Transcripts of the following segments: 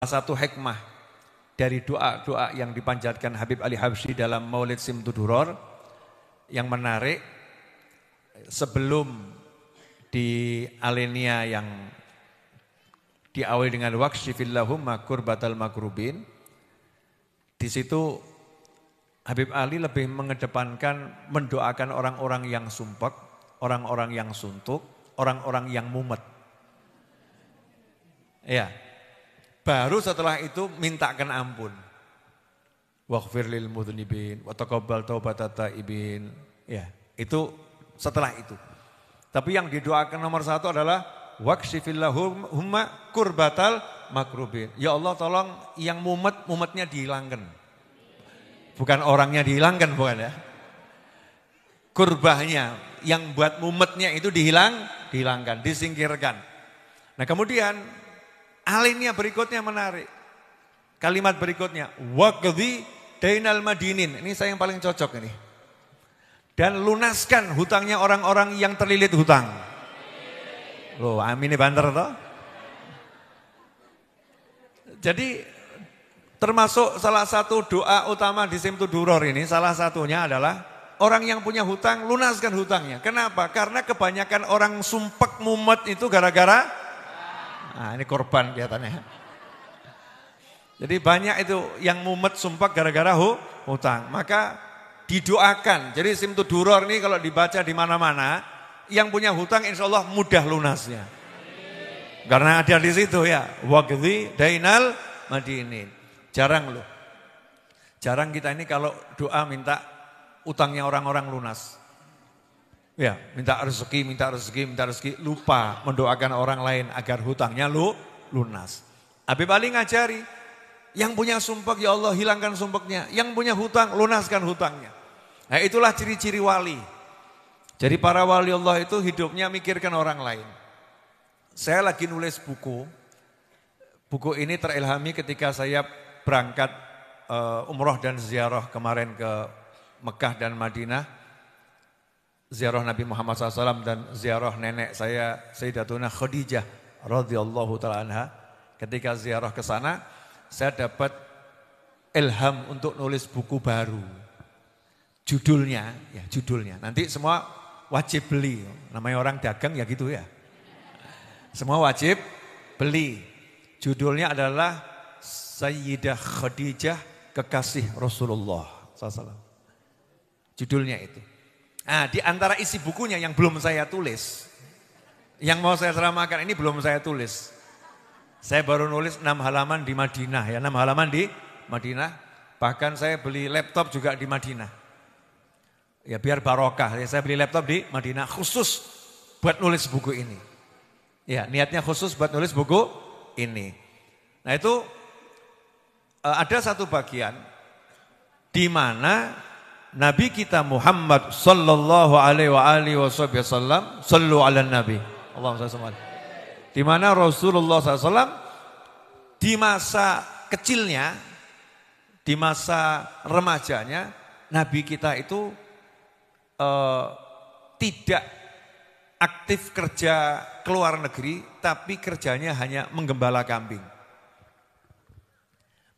satu hikmah dari doa-doa yang dipanjatkan Habib Ali Habsyi dalam Maulid Simtuduror yang menarik, sebelum di Alenia yang diawali dengan waqshifillahumma kurbatal makrubin, di situ Habib Ali lebih mengedepankan mendoakan orang-orang yang sumpek, orang-orang yang suntuk, orang-orang yang mumet. Ya. Baru setelah itu mintakan ampun. Waghfir lil mudznibin wa taqabbal taubatat taibin. Ya, itu setelah itu. Tapi yang didoakan nomor satu adalah waqshifillahumma kurbatal makrubin. Ya Allah, tolong yang mumetnya dihilangkan. Bukan orangnya dihilangkan, bukan ya. Kurbahnya yang buat mumetnya itu dihilangkan, disingkirkan. Nah, kemudian alinea berikutnya menarik. Kalimat berikutnya, waqdi dainal madinin. Ini saya yang paling cocok ini. Dan lunaskan hutangnya orang-orang yang terlilit hutang. Loh, amin banter toh. Jadi termasuk salah satu doa utama di Simtuduror ini, salah satunya adalah orang yang punya hutang, lunaskan hutangnya. Kenapa? Karena kebanyakan orang sumpek mumet itu gara-gara, nah ini korban kelihatannya. Jadi banyak itu yang mumet sumpek gara-gara hutang. Maka didoakan. Jadi Simtuduror ini kalau dibaca di mana-mana, yang punya hutang insya Allah mudah lunasnya. Karena ada di situ ya, waqdi dainal madinin. Jarang loh. Jarang kita ini kalau doa minta utangnya orang-orang lunas. Ya, minta rezeki, lupa mendoakan orang lain agar hutangnya lunas. Habib Ali ngajari, yang punya sumpek ya Allah hilangkan sumpeknya, yang punya hutang lunaskan hutangnya. Nah, itulah ciri-ciri wali. Jadi para wali Allah itu hidupnya mikirkan orang lain. Saya lagi nulis buku. Buku ini terilhami ketika saya berangkat umroh dan ziarah kemarin ke Mekah dan Madinah. Ziarah Nabi Muhammad SAW dan ziarah nenek saya Sayyidatuna Khadijah radhiyallahu ta'ala anha. Ketika ziarah ke sana, saya dapat ilham untuk nulis buku baru. Judulnya, nanti semua wajib beli. Namanya orang dagang ya gitu ya. Semua wajib beli. Judulnya adalah Sayyidah Khadijah Kekasih Rasulullah SAW. Judulnya itu. Nah, di antara isi bukunya yang belum saya tulis, yang mau saya ceramahkan ini belum saya tulis. Saya baru nulis 6 halaman di Madinah ya, 6 halaman di Madinah. Bahkan saya beli laptop juga di Madinah. Ya biar barokah, ya, saya beli laptop di Madinah khusus buat nulis buku ini. Ya, niatnya khusus buat nulis buku ini. Nah, itu ada satu bagian di mana Nabi kita Muhammad sallallahu alaihi wasallam sallu ala nabi. Allahumma shalli. Di mana Rasulullah SAW di masa kecilnya, di masa remajanya, Nabi kita itu tidak aktif kerja ke luar negeri, tapi kerjanya hanya menggembala kambing.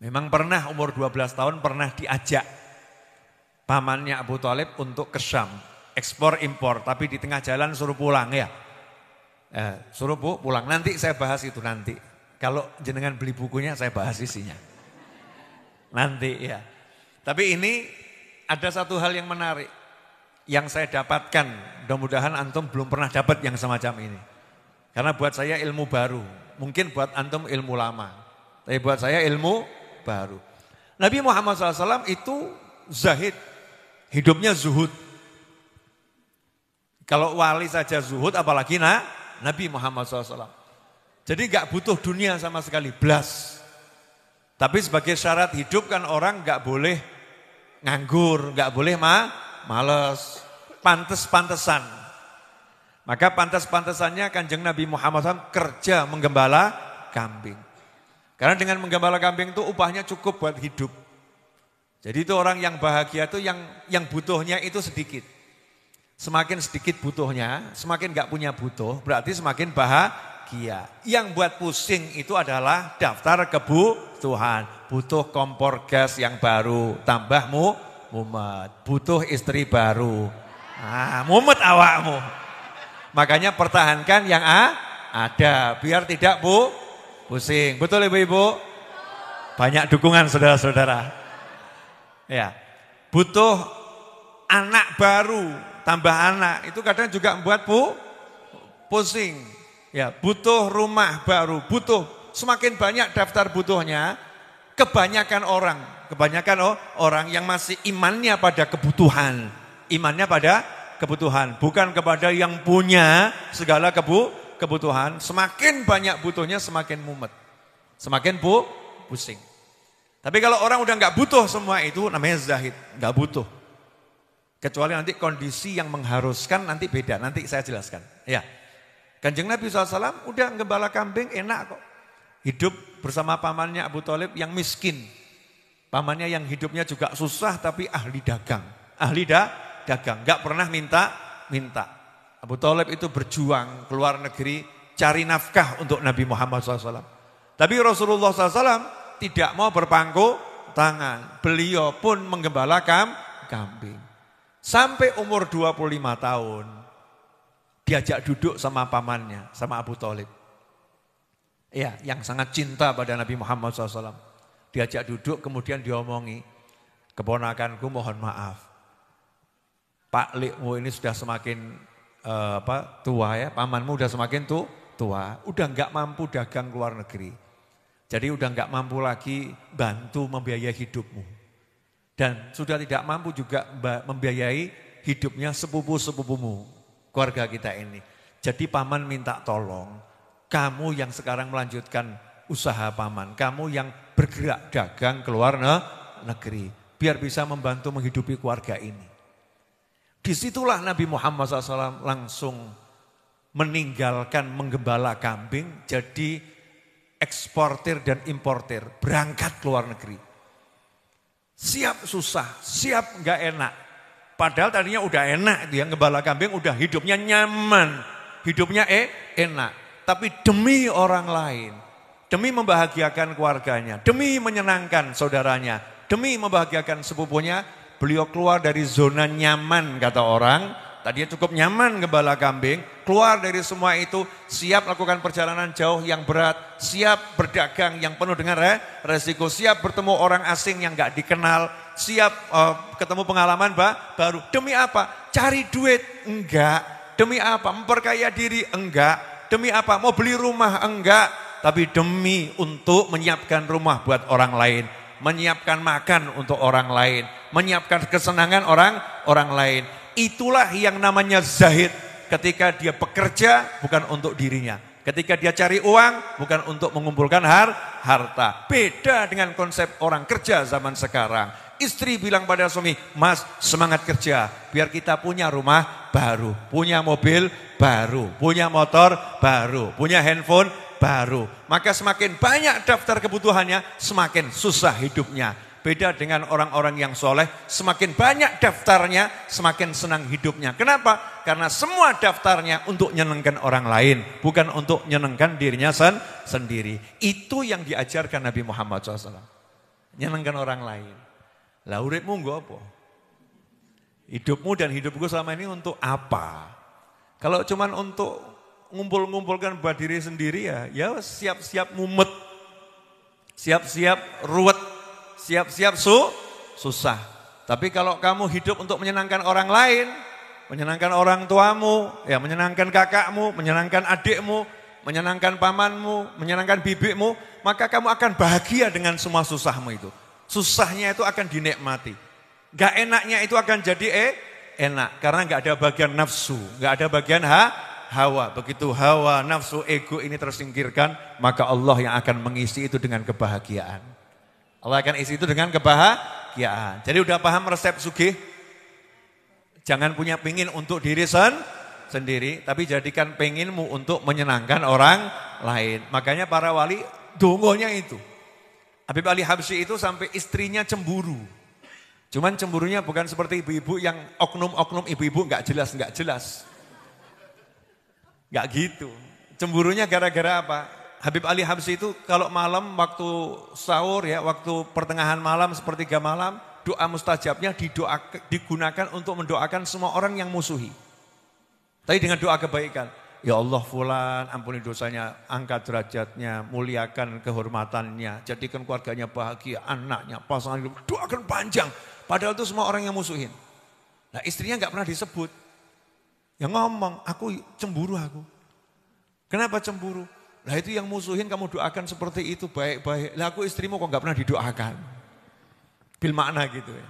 Memang pernah umur 12 tahun pernah diajak pamannya Abu Thalib untuk ke Syam, ekspor impor, tapi di tengah jalan suruh pulang ya. Suruh pulang, nanti saya bahas itu nanti. Kalau jenengan beli bukunya saya bahas isinya. Nanti ya. Tapi ini ada satu hal yang menarik yang saya dapatkan, mudah-mudahan antum belum pernah dapat yang semacam ini. Karena buat saya ilmu baru, mungkin buat antum ilmu lama. Tapi buat saya ilmu baru. Nabi Muhammad SAW itu zahid. Hidupnya zuhud. Kalau wali saja zuhud, apalagi Nabi Muhammad SAW. Jadi gak butuh dunia sama sekali, blas. Tapi sebagai syarat hidup kan orang gak boleh nganggur, gak boleh males. Pantes-pantesan. Maka pantes-pantesannya Kanjeng Nabi Muhammad SAW kerja menggembala kambing. Karena dengan menggembala kambing itu upahnya cukup buat hidup. Jadi itu orang yang bahagia itu yang butuhnya itu sedikit. Semakin sedikit butuhnya, semakin gak punya butuh, berarti semakin bahagia. Yang buat pusing itu adalah daftar kebutuhan. Butuh kompor gas yang baru, tambah mumet. Butuh istri baru, mumet awakmu. Makanya pertahankan yang ada, biar tidak pusing. Betul ibu-ibu? Banyak dukungan saudara-saudara. Ya, butuh anak baru, tambah anak, itu kadang juga membuat pusing. Ya, butuh rumah baru, butuh semakin banyak daftar butuhnya, kebanyakan orang yang masih imannya pada kebutuhan. Imannya pada kebutuhan, bukan kepada yang punya segala kebutuhan. Semakin banyak butuhnya semakin mumet. Semakin pusing. Tapi kalau orang udah nggak butuh semua itu namanya zahid, nggak butuh. Kecuali nanti kondisi yang mengharuskan nanti beda, nanti saya jelaskan. Ya, Kanjeng Nabi SAW udah gembala kambing enak kok. Hidup bersama pamannya Abu Thalib yang miskin. Pamannya yang hidupnya juga susah tapi ahli dagang. Dagang, nggak pernah minta. Abu Thalib itu berjuang keluar negeri cari nafkah untuk Nabi Muhammad SAW. Tapi Rasulullah SAW tidak mau berpangku tangan. Beliau pun menggembala kambing. Sampai umur 25 tahun diajak duduk sama pamannya, sama Abu Thalib. Ya, yang sangat cinta pada Nabi Muhammad SAW. Diajak duduk kemudian diomongi, keponakanku mohon maaf. Pak Likmu ini sudah semakin tua ya, pamanmu udah semakin tua, udah enggak mampu dagang ke luar negeri. Jadi udah enggak mampu lagi bantu membiayai hidupmu. Dan sudah tidak mampu juga membiayai hidupnya sepupu-sepupumu, keluarga kita ini. Jadi paman minta tolong, kamu yang sekarang melanjutkan usaha paman, kamu yang bergerak dagang ke luar negeri, biar bisa membantu menghidupi keluarga ini. Disitulah Nabi Muhammad SAW langsung meninggalkan menggembala kambing, jadi eksportir dan importir, berangkat ke luar negeri. Siap susah, siap enggak enak. Padahal tadinya udah enak itu yang gembala kambing, udah hidupnya nyaman, hidupnya enak. Tapi demi orang lain, demi membahagiakan keluarganya, demi menyenangkan saudaranya, demi membahagiakan sepupunya, beliau keluar dari zona nyaman kata orang. Tadinya cukup nyaman gembala kambing, keluar dari semua itu, siap lakukan perjalanan jauh yang berat, siap berdagang yang penuh dengan resiko, siap bertemu orang asing yang gak dikenal, siap ketemu pengalaman baru. Demi apa? Cari duit? Enggak. Demi apa? Memperkaya diri? Enggak. Demi apa? Mau beli rumah? Enggak. Tapi demi untuk menyiapkan rumah buat orang lain, menyiapkan makan untuk orang lain, menyiapkan kesenangan orang lain. Itulah yang namanya zahid. Ketika dia bekerja bukan untuk dirinya. Ketika dia cari uang bukan untuk mengumpulkan harta. Beda dengan konsep orang kerja zaman sekarang. Istri bilang pada suami, mas semangat kerja. Biar kita punya rumah baru, punya mobil baru, punya motor baru, punya handphone baru. Maka semakin banyak daftar kebutuhannya, semakin susah hidupnya. Beda dengan orang-orang yang soleh, semakin banyak daftarnya, semakin senang hidupnya. Kenapa? Karena semua daftarnya untuk nyenengkan orang lain, bukan untuk nyenengkan dirinya sendiri. Itu yang diajarkan Nabi Muhammad SAW. Nyenengkan orang lain. Lah uripmu nggo apa? Hidupmu dan hidupku selama ini untuk apa? Kalau cuman untuk ngumpul-ngumpulkan buat diri sendiri ya siap-siap mumet, siap-siap ruwet, siap-siap susah. Tapi kalau kamu hidup untuk menyenangkan orang lain, menyenangkan orang tuamu, ya menyenangkan kakakmu, menyenangkan adikmu, menyenangkan pamanmu, menyenangkan bibikmu, maka kamu akan bahagia dengan semua susahmu itu. Susahnya itu akan dinikmati. Gak enaknya itu akan jadi enak. Karena gak ada bagian nafsu, gak ada bagian hawa. Begitu hawa, nafsu, ego ini tersingkirkan, maka Allah yang akan mengisi itu dengan kebahagiaan. Allah akan isi itu dengan kebahagiaan. Jadi udah paham resep sugih? Jangan punya pengin untuk diri sendiri, tapi jadikan penginmu untuk menyenangkan orang lain. Makanya para wali dongonya itu. Habib Ali Habsyi itu sampai istrinya cemburu. Cuman cemburunya bukan seperti ibu-ibu yang oknum-oknum ibu-ibu nggak jelas. Nggak gitu. Cemburunya gara-gara apa? Habib Ali Habsyi itu kalau malam waktu sahur ya, waktu pertengahan malam, sepertiga malam, doa mustajabnya digunakan untuk mendoakan semua orang yang musuhi. Tapi dengan doa kebaikan. Ya Allah fulan, ampuni dosanya, angkat derajatnya, muliakan kehormatannya, jadikan keluarganya bahagia, anaknya, pasangan hidup, doakan panjang. Padahal itu semua orang yang musuhin. Nah istrinya nggak pernah disebut. Yang ngomong, aku cemburu aku. Kenapa cemburu? Nah itu yang musuhin kamu doakan seperti itu baik-baik. Lah aku istrimu kok nggak pernah didoakan. Bil makna gitu ya.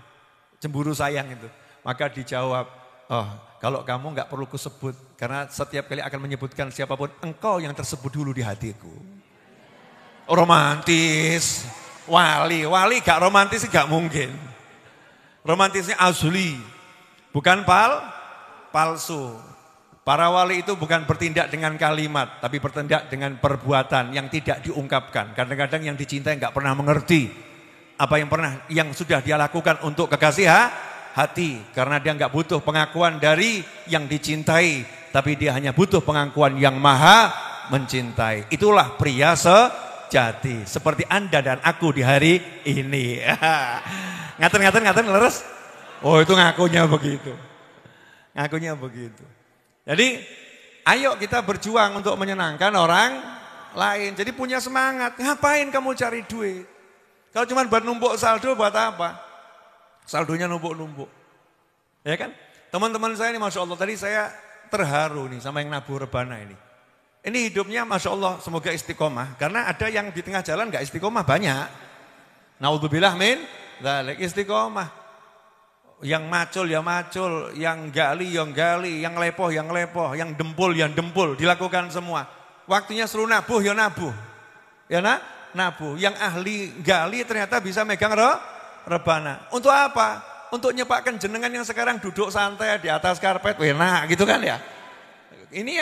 Cemburu sayang itu. Maka dijawab, oh kalau kamu nggak perlu kusebut. Karena setiap kali akan menyebutkan siapapun, engkau yang tersebut dulu di hatiku. Romantis. Wali gak romantis gak mungkin. Romantisnya asli. Bukan palsu. Para wali itu bukan bertindak dengan kalimat, tapi bertindak dengan perbuatan yang tidak diungkapkan. Kadang-kadang yang dicintai nggak pernah mengerti apa yang sudah dia lakukan untuk kekasih hati, karena dia nggak butuh pengakuan dari yang dicintai, tapi dia hanya butuh pengakuan yang maha mencintai. Itulah pria sejati, seperti Anda dan aku di hari ini. Ngaten leres? Oh itu ngakunya begitu. Jadi ayo kita berjuang untuk menyenangkan orang lain. Jadi punya semangat. Ngapain kamu cari duit? Kalau cuma buat numpuk saldo buat apa? Saldonya numpuk-numpuk. Ya kan? Teman-teman saya ini Masya Allah tadi saya terharu nih sama yang nabur rebana ini. Ini hidupnya Masya Allah semoga istiqomah. Karena ada yang di tengah jalan gak istiqomah banyak. Naudzubillah min dzalik, istiqomah. Yang macul ya macul, yang gali yang gali, yang lepoh yang lepoh, yang dempul yang dempul, dilakukan semua. Waktunya suruh nabuh ya nabuh. Ya nabuh. Yang ahli gali ternyata bisa megang rebana. Untuk apa? Untuk nyepakkan jenengan yang sekarang duduk santai di atas karpet, enak gitu kan ya. Ini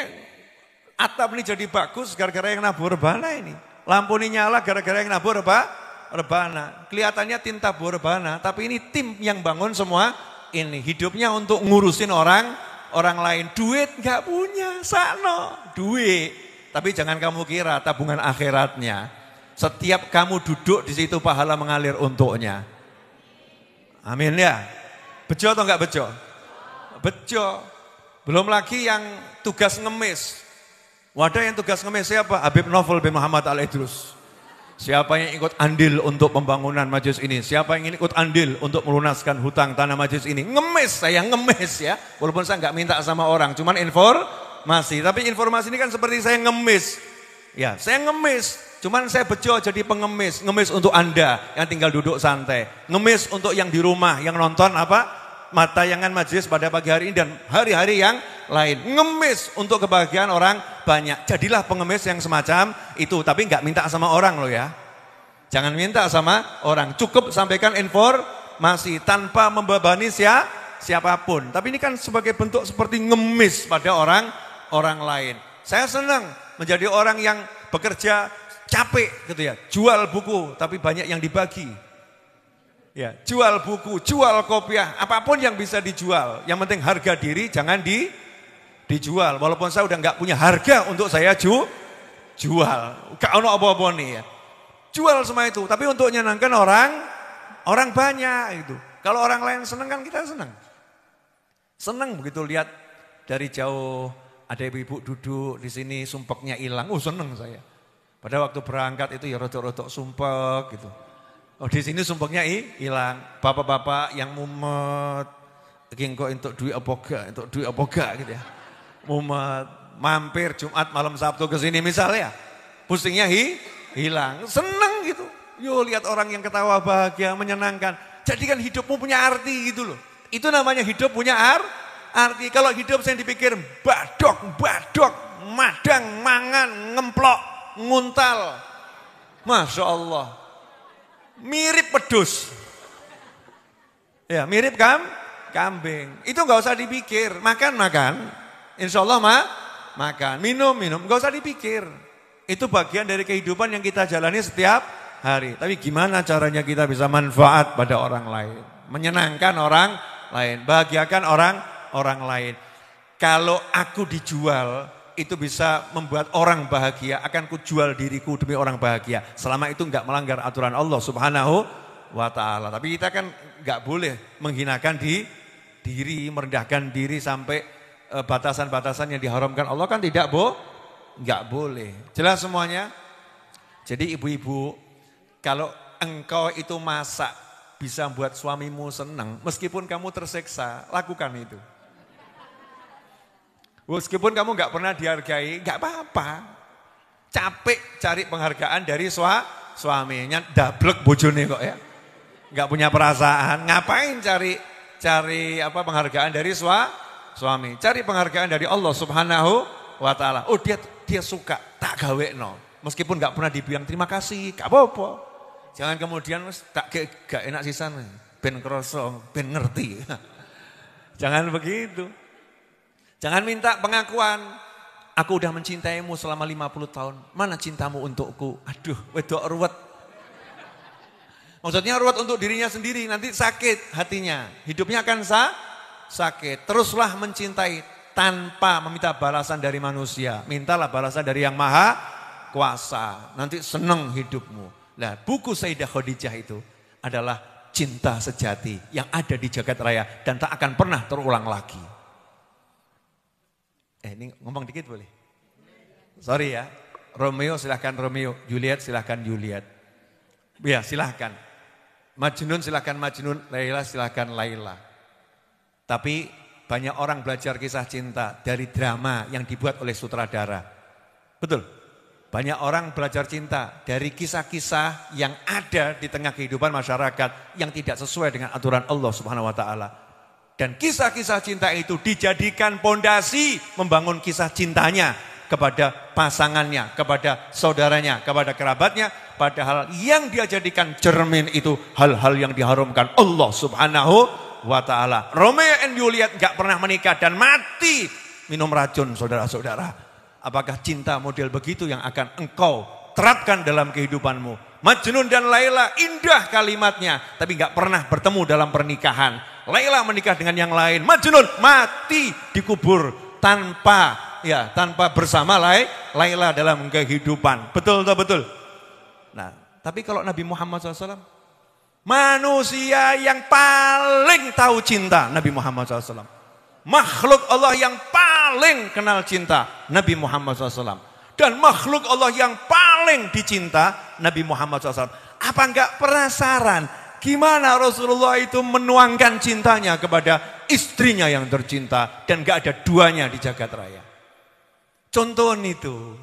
atap ini jadi bagus gara-gara yang nabuh rebana ini. Lampu ini nyala gara-gara yang nabuh rebana. Kelihatannya tim tabur rebana, tapi ini tim yang bangun semua ini. Hidupnya untuk ngurusin orang lain. Duit nggak punya, sakno duit. Tapi jangan kamu kira tabungan akhiratnya. Setiap kamu duduk di situ pahala mengalir untuknya. Amin ya. Bejo atau enggak bejo? Bejo. Belum lagi yang tugas ngemis. Wadah yang tugas ngemis siapa? Habib Novel bin Muhammad Al-Idrus. Siapa yang ikut andil untuk pembangunan majelis ini? Siapa yang ikut andil untuk melunaskan hutang tanah majelis ini? Ngemis, saya ngemis ya. Walaupun saya nggak minta sama orang, cuman informasi. Tapi informasi ini kan seperti saya ngemis. Ya, saya ngemis. Cuman saya bejo jadi pengemis. Ngemis untuk Anda yang tinggal duduk santai. Ngemis untuk yang di rumah, yang nonton tayangan majelis pada pagi hari ini dan hari-hari yang lain. Ngemis untuk kebahagiaan orang banyak. Jadilah pengemis yang semacam itu. Tapi nggak minta sama orang loh ya. Jangan minta sama orang. Cukup sampaikan informasi tanpa membebani siapapun. Tapi ini kan sebagai bentuk seperti ngemis pada orang lain. Saya senang menjadi orang yang bekerja capek gitu ya. Jual buku tapi banyak yang dibagi. Ya, jual buku, jual kopiah, apapun yang bisa dijual. Yang penting harga diri jangan dijual. Walaupun saya udah nggak punya harga untuk saya jual. Gak ono apa-apa nih ya. Jual semua itu, tapi untuk menyenangkan orang banyak itu. Kalau orang lain senang kan kita senang. Senang begitu lihat dari jauh ada ibu-ibu duduk di sini sumpeknya hilang. Senang saya. Pada waktu berangkat itu ya rotok-rotok sumpek gitu. Oh di sini sumpeknya hilang. Bapak-bapak yang mumet, kok untuk duit apa gak gitu ya. Mumet, mampir Jumat malam Sabtu ke sini misalnya, pusingnya hilang, seneng gitu. Yo lihat orang yang ketawa bahagia, menyenangkan. Jadikan hidupmu punya arti gitu loh. Itu namanya hidup punya arti. Kalau hidup saya dipikir badok, madang, mangan, ngemplok, nguntal. Masya Allah. Mirip pedus. Ya mirip kambing. Itu gak usah dipikir. Makan. Insya Allah makan. Minum. Gak usah dipikir. Itu bagian dari kehidupan yang kita jalani setiap hari. Tapi gimana caranya kita bisa manfaat pada orang lain. Menyenangkan orang lain. Bahagiakan orang lain. Kalau aku dijual, itu bisa membuat orang bahagia, akan kujual diriku demi orang bahagia. Selama itu enggak melanggar aturan Allah Subhanahu wa ta'ala. Tapi kita kan enggak boleh menghinakan diri, merendahkan diri sampai batasan-batasan yang diharamkan Allah kan enggak boleh. Jelas semuanya? Jadi ibu-ibu, kalau engkau itu masak bisa buat suamimu senang, meskipun kamu tersiksa, lakukan itu. Meskipun kamu nggak pernah dihargai, nggak apa-apa. Capek cari penghargaan dari suaminya, dablek bojone kok ya. Nggak punya perasaan, ngapain cari penghargaan dari suami? Cari penghargaan dari Allah Subhanahu wa ta'ala. Oh dia suka, tak gawe no. Meskipun nggak pernah dibilang terima kasih, nggak apa-apa. Jangan kemudian tak gak enak sisan, ben krosong, ben ngerti. Jangan begitu. Jangan minta pengakuan. Aku udah mencintaimu selama 50 tahun. Mana cintamu untukku? Aduh, wedok ruwet. Maksudnya ruwet untuk dirinya sendiri. Nanti sakit hatinya. Hidupnya akan sakit. Teruslah mencintai tanpa meminta balasan dari manusia. Mintalah balasan dari yang maha kuasa. Nanti senang hidupmu. Nah, buku Sayyidah Khadijah itu adalah cinta sejati yang ada di jagat raya. Dan tak akan pernah terulang lagi. Ini ngomong dikit boleh? Sorry ya. Romeo silahkan Romeo, Juliet silahkan Juliet. Ya silahkan. Majnun silahkan Majnun, Laila silahkan Laila. Tapi banyak orang belajar kisah cinta dari drama yang dibuat oleh sutradara. Betul? Banyak orang belajar cinta dari kisah-kisah yang ada di tengah kehidupan masyarakat yang tidak sesuai dengan aturan Allah Subhanahu wa ta'ala. Dan kisah-kisah cinta itu dijadikan pondasi membangun kisah cintanya kepada pasangannya, kepada saudaranya, kepada kerabatnya. Padahal yang dia jadikan cermin itu hal-hal yang diharamkan Allah Subhanahu wa ta'ala. Romeo and Juliet gak pernah menikah dan mati minum racun, saudara-saudara. Apakah cinta model begitu yang akan engkau terapkan dalam kehidupanmu? Majnun dan Laila indah kalimatnya, tapi gak pernah bertemu dalam pernikahan. Laila menikah dengan yang lain, Majnun mati dikubur tanpa bersama Laila dalam kehidupan. Betul atau betul? Nah, tapi kalau Nabi Muhammad SAW, manusia yang paling tahu cinta Nabi Muhammad SAW. Makhluk Allah yang paling kenal cinta Nabi Muhammad SAW. Dan makhluk Allah yang paling dicinta Nabi Muhammad SAW. Apa enggak penasaran gimana Rasulullah itu menuangkan cintanya kepada istrinya yang tercinta dan enggak ada duanya di jagat raya. Contoh itu.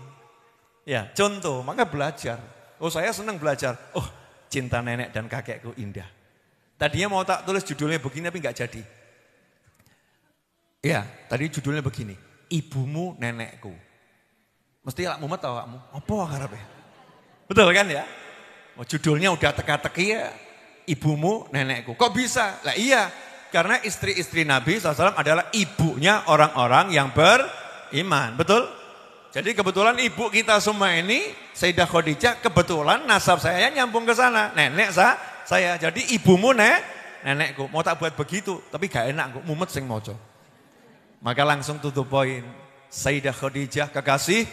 Ya, contoh, maka belajar. Oh, saya senang belajar. Oh, cinta nenek dan kakekku indah. Tadinya mau tak tulis judulnya begini tapi enggak jadi. Ya, tadi judulnya begini. Ibumu nenekku. Mesti lak mumet tau kamu. Apa harapnya? Betul kan ya? Oh, judulnya udah teka-teki ya. Ibumu nenekku. Kok bisa? Lah iya, karena istri-istri Nabi SAW adalah ibunya orang-orang yang beriman. Betul? Jadi kebetulan ibu kita semua ini, Sayyidah Khadijah, kebetulan nasab saya nyambung ke sana. Nenek saya. Jadi ibumu nenekku. Mau tak buat begitu, tapi gak enak, mumet sing moco. Maka langsung tutup poin. Sayyidah Khadijah kekasih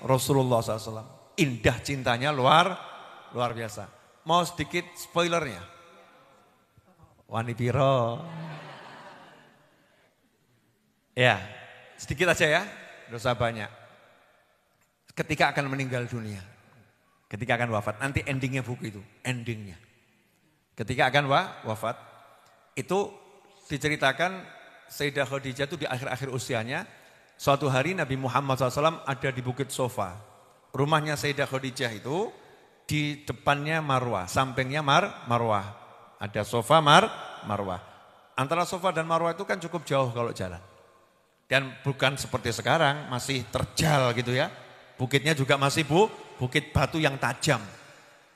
Rasulullah SAW. Indah cintanya luar biasa. Mau sedikit spoilernya? Wani piro. Ya, sedikit aja ya, dosa banyak. Ketika akan meninggal dunia. Ketika akan wafat, nanti endingnya buku itu, endingnya. Ketika akan wafat, itu diceritakan Sayyidah Khadijah itu di akhir-akhir usianya. Suatu hari Nabi Muhammad SAW ada di Bukit Sofa. Rumahnya Sayyidah Khadijah itu di depannya Marwah, sampingnya Marwah. Ada sofa Marwah. Antara sofa dan Marwah itu kan cukup jauh kalau jalan. Dan bukan seperti sekarang, masih terjal gitu ya. Bukitnya juga masih bukit batu yang tajam.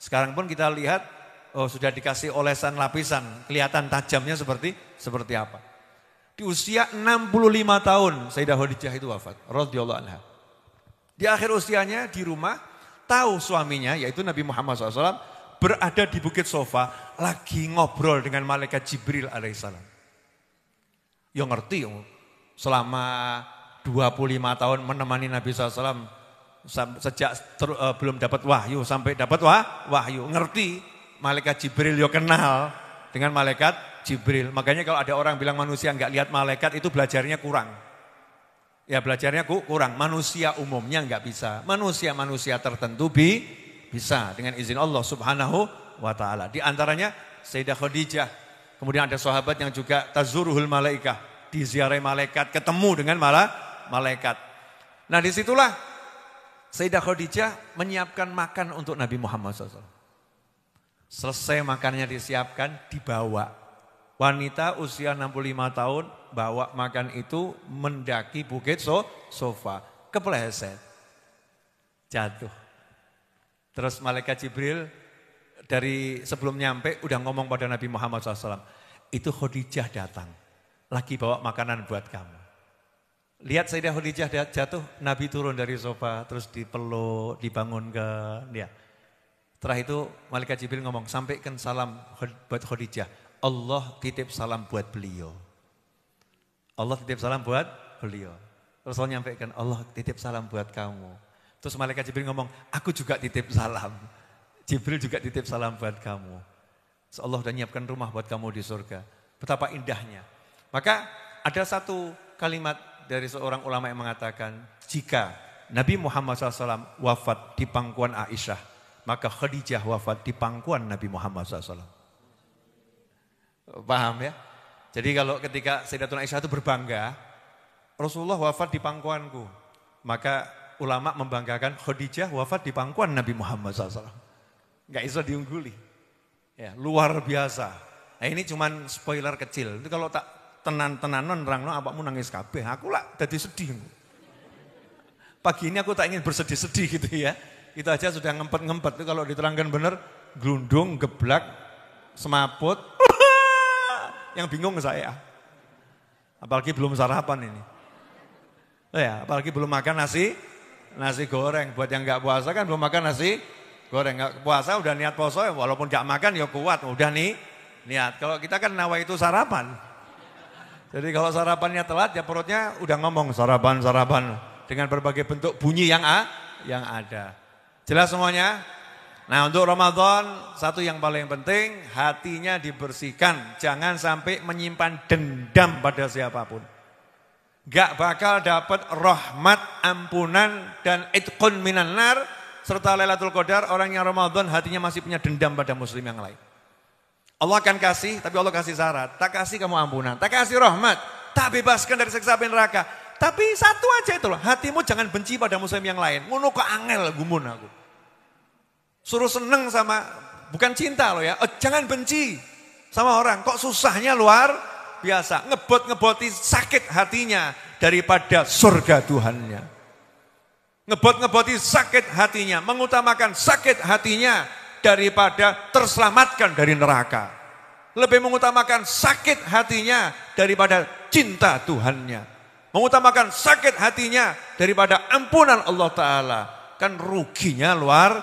Sekarang pun kita lihat, oh sudah dikasih olesan lapisan, kelihatan tajamnya seperti apa. Di usia 65 tahun Sayyidah Khadijah itu wafat, radhiyallahu anha. Di akhir usianya di rumah, tahu suaminya yaitu Nabi Muhammad SAW berada di Bukit Sofa lagi ngobrol dengan malaikat Jibril alaihissalam. Yang ngerti selama 25 tahun menemani Nabi SAW sejak belum dapat wahyu sampai dapat wahyu. Ngerti, malaikat Jibril yo kenal dengan malaikat Jibril. Makanya kalau ada orang bilang manusia enggak lihat malaikat itu belajarnya kurang. Ya belajarnya kurang, manusia umumnya enggak bisa. Manusia-manusia tertentu bisa dengan izin Allah Subhanahu wa ta'ala. Di antaranya Sayyidah Khadijah. Kemudian ada sahabat yang juga tazuruhul malaikah, diziarahi malaikat, ketemu dengan malaikat. Nah disitulah Sayyidah Khadijah menyiapkan makan untuk Nabi Muhammad SAW. Selesai makannya disiapkan, dibawa. Wanita usia 65 tahun bawa makan itu mendaki bukit sofa. Kepleset. Jatuh. Terus malaikat Jibril dari sebelum nyampe udah ngomong pada Nabi Muhammad SAW. Itu Khadijah datang. Lagi bawa makanan buat kamu. Lihat Sayyidah Khadijah jatuh, Nabi turun dari sofa, terus dipeluk, dibangunkan. Ya. Setelah itu malaikat Jibril ngomong, sampaikan salam buat Khadijah. Allah titip salam buat beliau. Allah titip salam buat beliau. Terus Allah nyampaikan, Allah titip salam buat kamu. Terus malaikat Jibril ngomong, aku juga titip salam. Jibril juga titip salam buat kamu. Allah sudah nyiapkan rumah buat kamu di surga. Betapa indahnya. Maka ada satu kalimat dari seorang ulama yang mengatakan, jika Nabi Muhammad SAW wafat di pangkuan Aisyah, maka Khadijah wafat di pangkuan Nabi Muhammad SAW. Paham ya? Jadi kalau ketika Sayyidatuna Aisyah itu berbangga, Rasulullah wafat di pangkuanku, maka ulama membanggakan Khadijah wafat di pangkuan Nabi Muhammad SAW. Nggak bisa diungguli. Ya, luar biasa. Nah, ini cuman spoiler kecil. Itu kalau tak tenan-tenanan nerangno awakmu nangis kabeh. Aku lah jadi sedih. Pagi ini aku tak ingin bersedih-sedih gitu ya. Itu aja sudah ngempet-ngempet. Itu kalau diterangkan benar, glundung, geblak, semaput. Yang bingung saya. Apalagi belum sarapan ini. Ya, apalagi belum makan nasi goreng. Buat yang enggak puasa kan belum makan nasi goreng. Enggak puasa udah niat poso, walaupun enggak makan ya kuat. Udah nih niat. Kalau kita kan nawa itu sarapan. Jadi kalau sarapannya telat ya perutnya udah ngomong sarapan dengan berbagai bentuk bunyi yang ada. Jelas semuanya? Nah untuk Ramadan satu yang paling penting hatinya dibersihkan. Jangan sampai menyimpan dendam pada siapapun. Gak bakal dapat rahmat, ampunan dan itqun minan nar serta Lailatul Qadar orang yang Ramadan hatinya masih punya dendam pada muslim yang lain. Allah akan kasih, tapi Allah kasih syarat. Tak kasih kamu ampunan, tak kasih rahmat, tak bebaskan dari siksa api neraka. Tapi satu aja itu loh, hatimu jangan benci pada muslim yang lain. Ngono kok angel gumun aku. Suruh seneng sama, bukan cinta loh ya. Jangan benci sama orang, kok susahnya luar biasa. Ngeboti sakit hatinya daripada surga Tuhannya. Ngeboti sakit hatinya, mengutamakan sakit hatinya daripada terselamatkan dari neraka. Lebih mengutamakan sakit hatinya daripada cinta Tuhannya. Mengutamakan sakit hatinya daripada ampunan Allah Ta'ala. Kan ruginya luar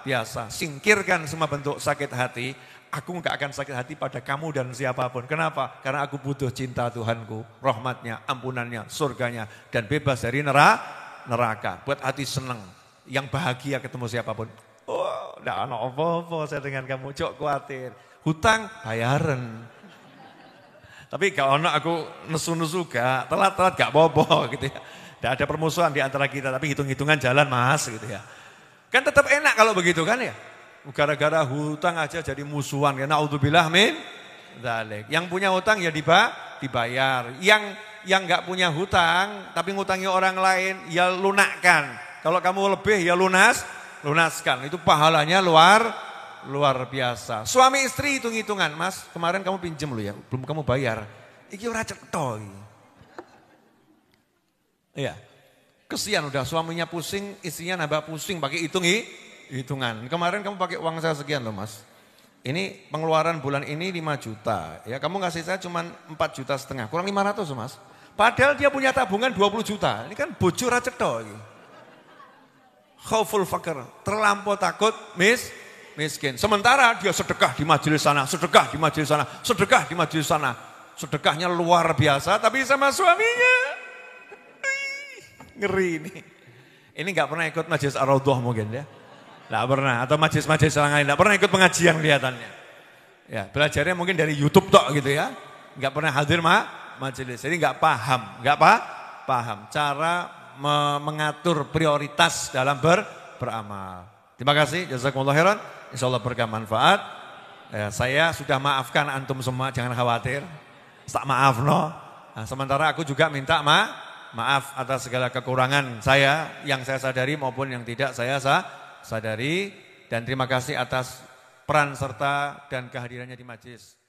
biasa. Singkirkan semua bentuk sakit hati. Aku gak akan sakit hati pada kamu dan siapapun. Kenapa? Karena aku butuh cinta Tuhanku. Rahmatnya, ampunannya, surganya. Dan bebas dari neraka. Buat hati senang. Yang bahagia ketemu siapapun. Oh, enggak ada apa-apa saya dengan kamu, cok khawatir. Hutang bayaran. Tapi gak ada aku nesu-nesu gak, telat-telat gak apa-apa gitu ya. Tidak ada permusuhan di antara kita, tapi hitung-hitungan jalan mas gitu ya. Kan tetap enak kalau begitu kan ya. Gara-gara hutang aja jadi musuhan. Ya naudzubillah min dzalik. Yang punya hutang ya dibayar. Yang gak punya hutang, tapi ngutangi orang lain ya lunakkan. Kalau kamu lebih ya lunaskan, itu pahalanya luar biasa. Suami istri hitung-hitungan, mas kemarin kamu pinjem loh ya, belum kamu bayar. Iki ora cetha iki. Iya. Kesian udah suaminya pusing, istrinya nambah pusing pakai hitungan. Kemarin kamu pakai uang saya sekian loh mas. Ini pengeluaran bulan ini 5 juta. Ya kamu ngasih saya cuma 4,5 juta, kurang 500 mas. Padahal dia punya tabungan 20 juta. Ini kan bojo ora cetha iki. Khauful fakir, terlampau takut miskin. Sementara dia sedekah di majelis sana, sedekah di majelis sana, sedekah di majelis sana. Sedekahnya luar biasa tapi sama suaminya. Ngeri ini. Ini nggak pernah ikut majelis Ar-Raudhah mungkin ya. Nggak pernah. Atau majelis-majelis yang lain. Nggak pernah ikut pengajian kelihatannya. Ya, belajarnya mungkin dari YouTube tok gitu ya. Nggak pernah hadir majelis. Jadi nggak paham. Nggak paham cara mengatur prioritas dalam beramal. Terima kasih. Jazakumullah khairan. Insyaallah berkah manfaat. Saya sudah maafkan antum semua, jangan khawatir. Tak maaf no. Nah, sementara aku juga minta maaf atas segala kekurangan saya yang saya sadari maupun yang tidak saya sadari. Dan terima kasih atas peran serta dan kehadirannya di majelis.